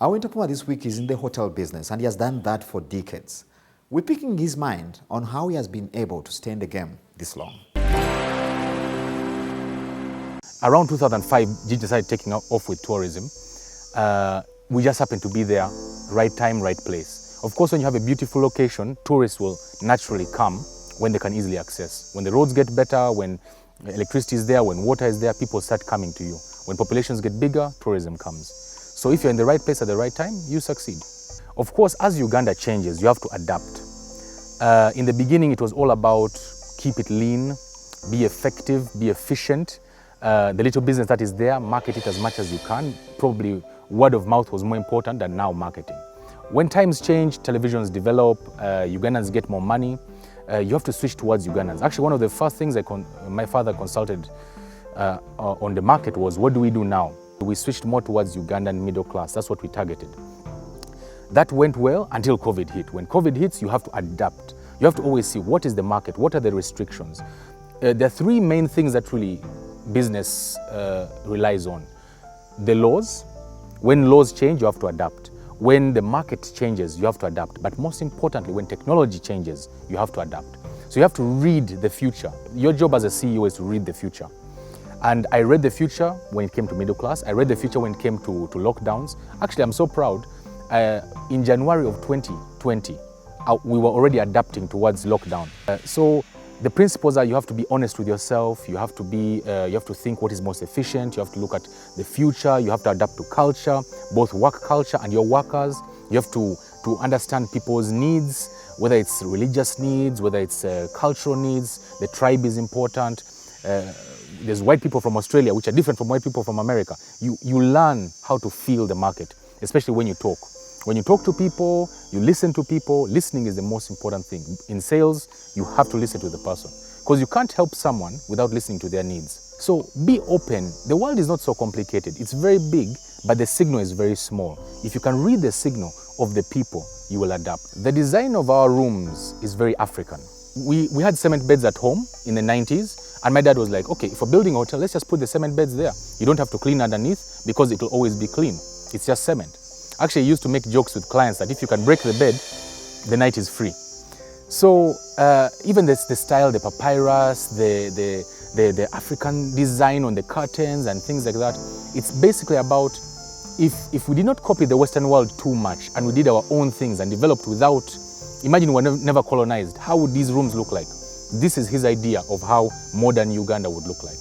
Our entrepreneur this week is in the hotel business and he has done that for decades. We're picking his mind on how he has been able to stay in the game this long. Around 2005, Ginger started taking off with tourism. We just happened to be there, right time, right place. Of course, when you have a beautiful location, tourists will naturally come when they can easily access. When the roads get better, when electricity is there, when water is there, people start coming to you. When populations get bigger, tourism comes. So if you're in the right place at the right time, you succeed. Of course, as Uganda changes, you have to adapt. In the beginning, it was all about keep it lean, be effective, be efficient. The little business that is there, market it as much as you can. Probably word of mouth was more important than now marketing. When times change, televisions develop, Ugandans get more money, you have to switch towards Ugandans. Actually, one of the first things my father consulted on the market was, what do we do now? We switched more towards Ugandan middle class. That's what we targeted. That went well until COVID hit. When COVID hits, you have to adapt. You have to always see what is the market, what are the restrictions. There are three main things that really business relies on. The laws. When laws change, you have to adapt. When the market changes, you have to adapt. But most importantly, when technology changes, you have to adapt. So you have to read the future. Your job as a CEO is to read the future. And I read the future when it came to middle class. I read the future when it came to lockdowns. Actually, I'm so proud. In January of 2020, we were already adapting towards lockdown. So the principles are you have to be honest with yourself. You have to think what is most efficient. You have to look at the future. You have to adapt to culture, both work culture and your workers. You have to understand people's needs, whether it's religious needs, whether it's cultural needs. The tribe is important. There's white people from Australia, which are different from white people from America. You learn how to feel the market, especially when you talk. When you talk to people, you listen to people. Listening is the most important thing. In sales, you have to listen to the person because you can't help someone without listening to their needs. So be open. The world is not so complicated. It's very big, but the signal is very small. If you can read the signal of the people, you will adapt. The design of our rooms is very African. We had cement beds at home in the 90s, and my dad was like, okay, if we're building a hotel, let's just put the cement beds there. You don't have to clean underneath because it will always be clean. It's just cement. Actually, I used to make jokes with clients that if you can break the bed, the night is free. So even the style, the papyrus, the African design on the curtains and things like that, it's basically about if we did not copy the Western world too much and we did our own things and developed without, imagine we were never colonized, how would these rooms look like? This is his idea of how modern Uganda would look like.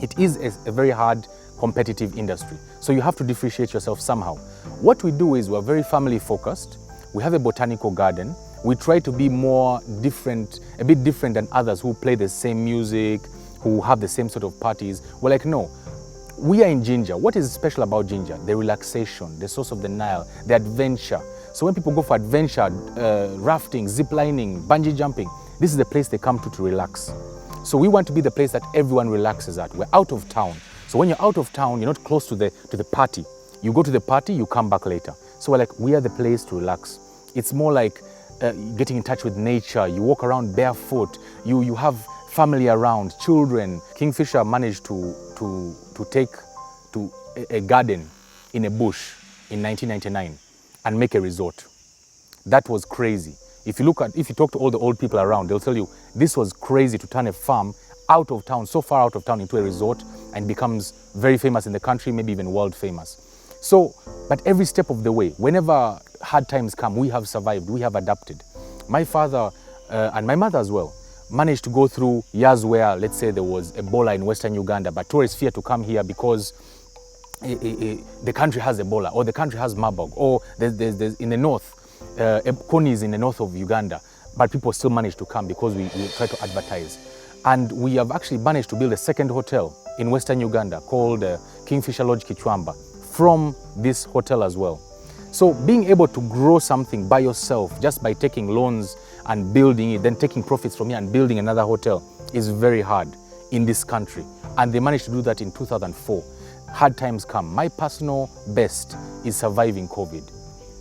It is a very hard, competitive industry. So you have to differentiate yourself somehow. What we do is we're very family focused. We have a botanical garden. We try to be more different, a bit different than others who play the same music, who have the same sort of parties. We're like, no, we are in Ginger. What is special about Ginger? The relaxation, the source of the Nile, the adventure. So when people go for adventure, rafting, ziplining, bungee jumping, this is the place they come to relax. So we want to be the place that everyone relaxes at. We're out of town. So when you're out of town, you're not close to the party. You go to the party, you come back later. So we're like, we are the place to relax. It's more like getting in touch with nature. You walk around barefoot. You have family around, children. Kingfisher managed to take to a garden in a bush in 1999 and make a resort. That was crazy. If you talk to all the old people around, they'll tell you this was crazy to turn a farm out of town, so far out of town, into a resort, and becomes very famous in the country, maybe even world famous. So, but every step of the way, whenever hard times come, we have survived, we have adapted. My father and my mother as well managed to go through years where, let's say, there was Ebola in Western Uganda, but tourists fear to come here because the country has Ebola, or the country has Marburg, or there's in the north, Kony is in the north of Uganda, but people still manage to come because we try to advertise. And we have actually managed to build a second hotel in Western Uganda called Kingfisher Lodge Kichwamba from this hotel as well. So being able to grow something by yourself just by taking loans and building it, then taking profits from here and building another hotel is very hard in this country. And they managed to do that in 2004. Hard times come. My personal best is surviving COVID.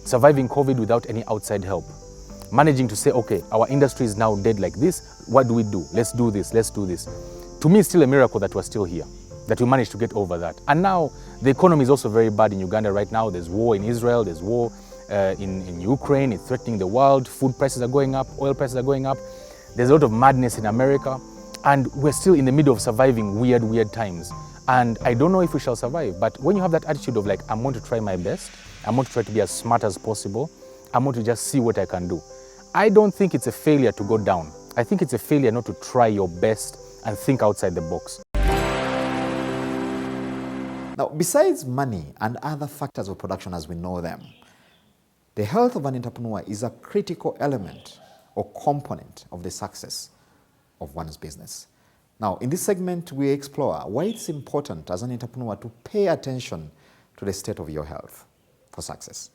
Surviving COVID without any outside help. Managing to say, okay, our industry is now dead like this. What do we do? Let's do this, let's do this. To me, it's still a miracle that we're still here. that we managed to get over that. And now the economy is also very bad in Uganda right now. There's war in Israel, there's war in Ukraine, it's threatening the world. Food prices are going up, oil prices are going up. There's a lot of madness in America. And we're still in the middle of surviving weird times. And I don't know if we shall survive, but when you have that attitude of like, I'm going to try my best, I'm going to try to be as smart as possible, I'm going to just see what I can do. I don't think it's a failure to go down. I think it's a failure not to try your best and think outside the box. Now, besides money and other factors of production as we know them, the health of an entrepreneur is a critical element or component of the success of one's business. Now, in this segment, we explore why it's important as an entrepreneur to pay attention to the state of your health for success.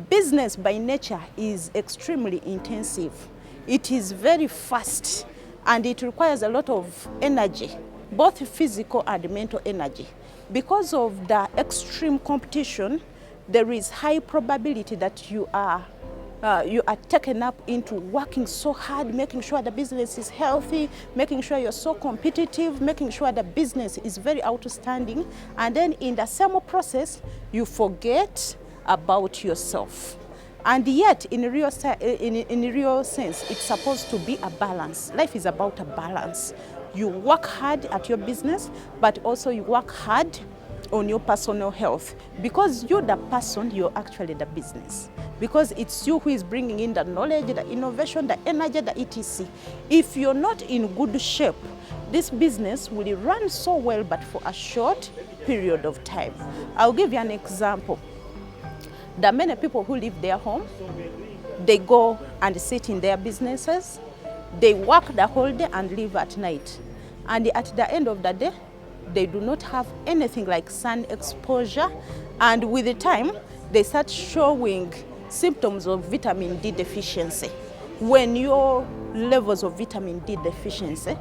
Business by nature is extremely intensive. It is very fast and it requires a lot of energy, both physical and mental energy. Because of the extreme competition, there is high probability that you are taken up into working so hard, making sure the business is healthy, making sure you're so competitive, making sure the business is very outstanding. And then in the same process, you forget about yourself. And yet, in a real sense, it's supposed to be a balance. Life is about a balance. You work hard at your business, but also you work hard on your personal health. Because you're the person, you're actually the business. Because it's you who is bringing in the knowledge, the innovation, the energy, the etc. If you're not in good shape, this business will run so well, but for a short period of time. I'll give you an example. There are many people who leave their home, they go and sit in their businesses, they work the whole day and leave at night. And at the end of the day, they do not have anything like sun exposure. And with the time, they start showing symptoms of vitamin D deficiency. When your levels of vitamin D deficiency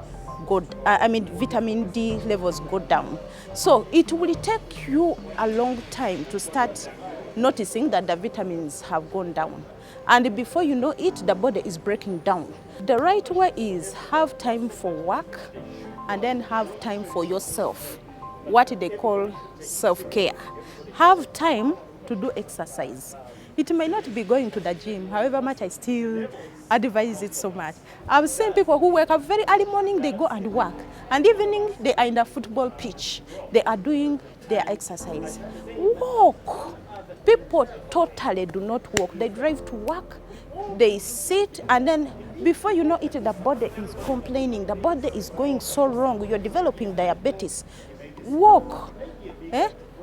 vitamin D levels go down. So it will take you a long time to start noticing that the vitamins have gone down. And before you know it, the body is breaking down. The right way is have time for work and then have time for yourself, what they call self-care. Have time to do exercise. It may not be going to the gym, however much I still advise it so much. I've seen people who wake up very early morning, they go and work. And evening, they are in the football pitch. They are doing their exercise. Walk. People totally do not walk. They drive to work, they sit, and then before you know it, the body is complaining. The body is going so wrong. You're developing diabetes. Walk.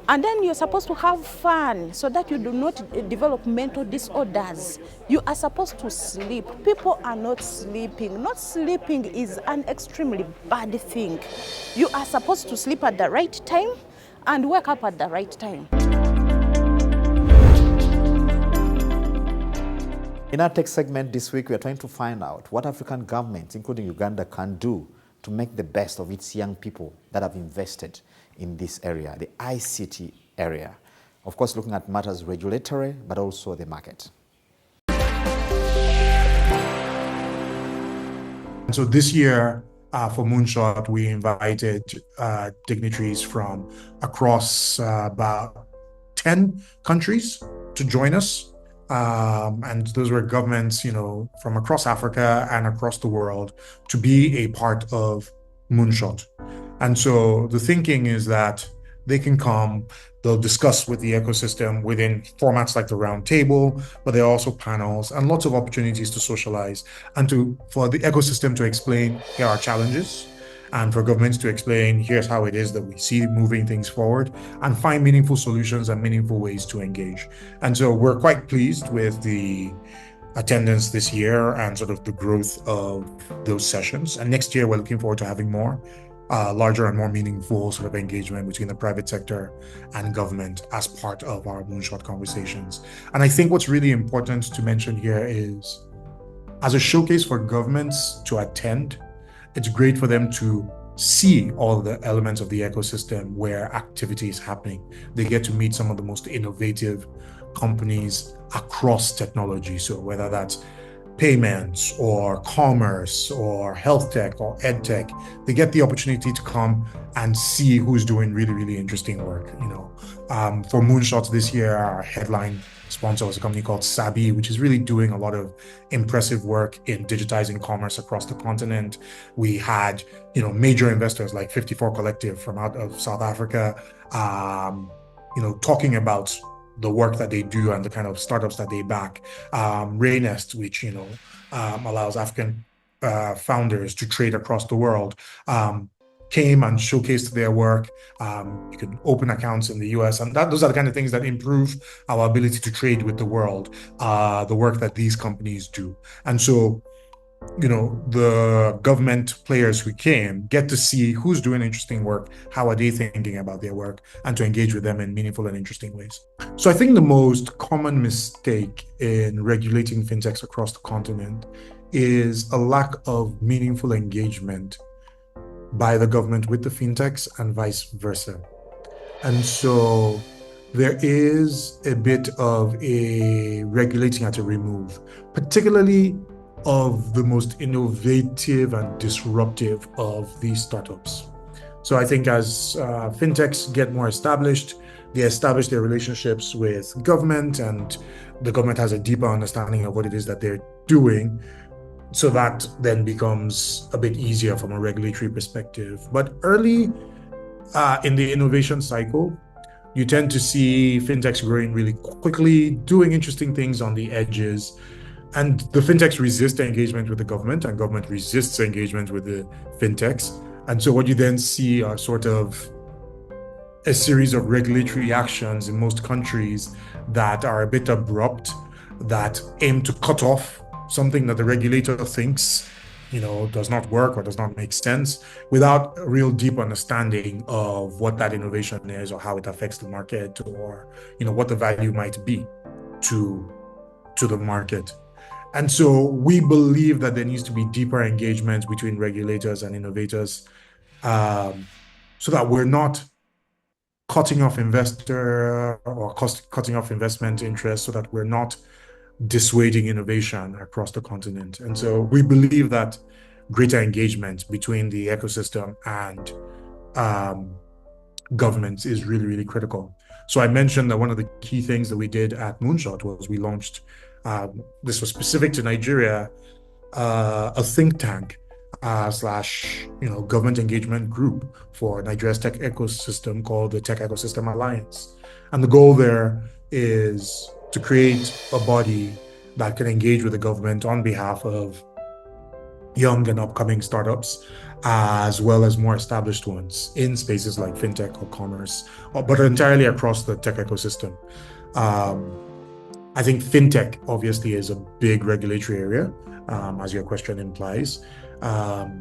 And then you're supposed to have fun so that you do not develop mental disorders. You are supposed to sleep. People are not sleeping. Not sleeping is an extremely bad thing. You are supposed to sleep at the right time and wake up at the right time. In our tech segment this week, we are trying to find out what African governments, including Uganda, can do to make the best of its young people that have invested in this area, the ICT area. Of course, looking at matters regulatory, but also the market. So this year, for Moonshot, we invited dignitaries from across about 10 countries to join us. And those were governments, from across Africa and across the world to be a part of Moonshot. And so the thinking is that they can come, they'll discuss with the ecosystem within formats like the round table, but there are also panels and lots of opportunities to socialize and for the ecosystem to explain, here are challenges, and for governments to explain, here's how it is that we see moving things forward, and find meaningful solutions and meaningful ways to engage. And so we're quite pleased with the attendance this year and sort of the growth of those sessions. And next year, we're looking forward to having more larger and more meaningful sort of engagement between the private sector and government as part of our Moonshot conversations. And I think what's really important to mention here is, as a showcase for governments to attend, it's great for them to see all the elements of the ecosystem where activity is happening. They get to meet some of the most innovative companies across technology. So whether that's payments or commerce or health tech or ed tech, they get the opportunity to come and see who's doing really, really interesting work. For Moonshots this year, our headline sponsor was a company called Sabi, which is really doing a lot of impressive work in digitizing commerce across the continent. We had, major investors like 54 Collective from out of South Africa, talking about the work that they do and the kind of startups that they back. Raynest, which allows African founders to trade across the world, came and showcased their work. You can open accounts in the US, and those are the kind of things that improve our ability to trade with the world, the work that these companies do. And so, the government players who came get to see who's doing interesting work, how are they thinking about their work, and to engage with them in meaningful and interesting ways. So I think the most common mistake in regulating fintechs across the continent is a lack of meaningful engagement by the government with the fintechs and vice versa. And so there is a bit of a regulating at a remove, particularly of the most innovative and disruptive of these startups. So I think as fintechs get more established, they establish their relationships with government, and the government has a deeper understanding of what it is that they're doing. So that then becomes a bit easier from a regulatory perspective. But early in the innovation cycle, you tend to see fintechs growing really quickly, doing interesting things on the edges. And the fintechs resist engagement with the government, and government resists engagement with the fintechs. And so what you then see are sort of a series of regulatory actions in most countries that are a bit abrupt, that aim to cut off something that the regulator thinks, does not work or does not make sense, without a real deep understanding of what that innovation is or how it affects the market, or, what the value might be to the market. And so we believe that there needs to be deeper engagement between regulators and innovators, so that we're not cutting off investor or cutting off investment interest, so that we're not dissuading innovation across the continent. And so we believe that greater engagement between the ecosystem and governments is really, really critical. So I mentioned that one of the key things that we did at Moonshot was we launched, this was specific to Nigeria, a think tank slash government engagement group for Nigeria's tech ecosystem called the Tech Ecosystem Alliance. And the goal there is to create a body that can engage with the government on behalf of young and upcoming startups, as well as more established ones in spaces like fintech or commerce, but entirely across the tech ecosystem. I think fintech obviously is a big regulatory area, as your question implies,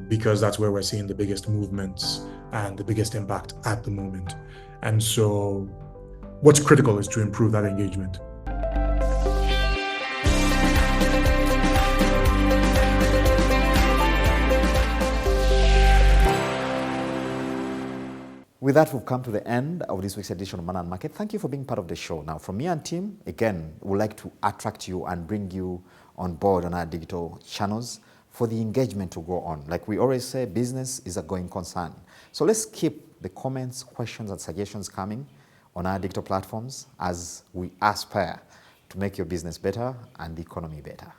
because that's where we're seeing the biggest movements and the biggest impact at the moment. And so what's critical is to improve that engagement. With that, we've come to the end of this week's edition of Money and Market. Thank you for being part of the show. Now, from me and team, again, we'd like to attract you and bring you on board on our digital channels for the engagement to go on. Like we always say, business is a going concern. So let's keep the comments, questions, and suggestions coming on our digital platforms as we aspire to make your business better and the economy better.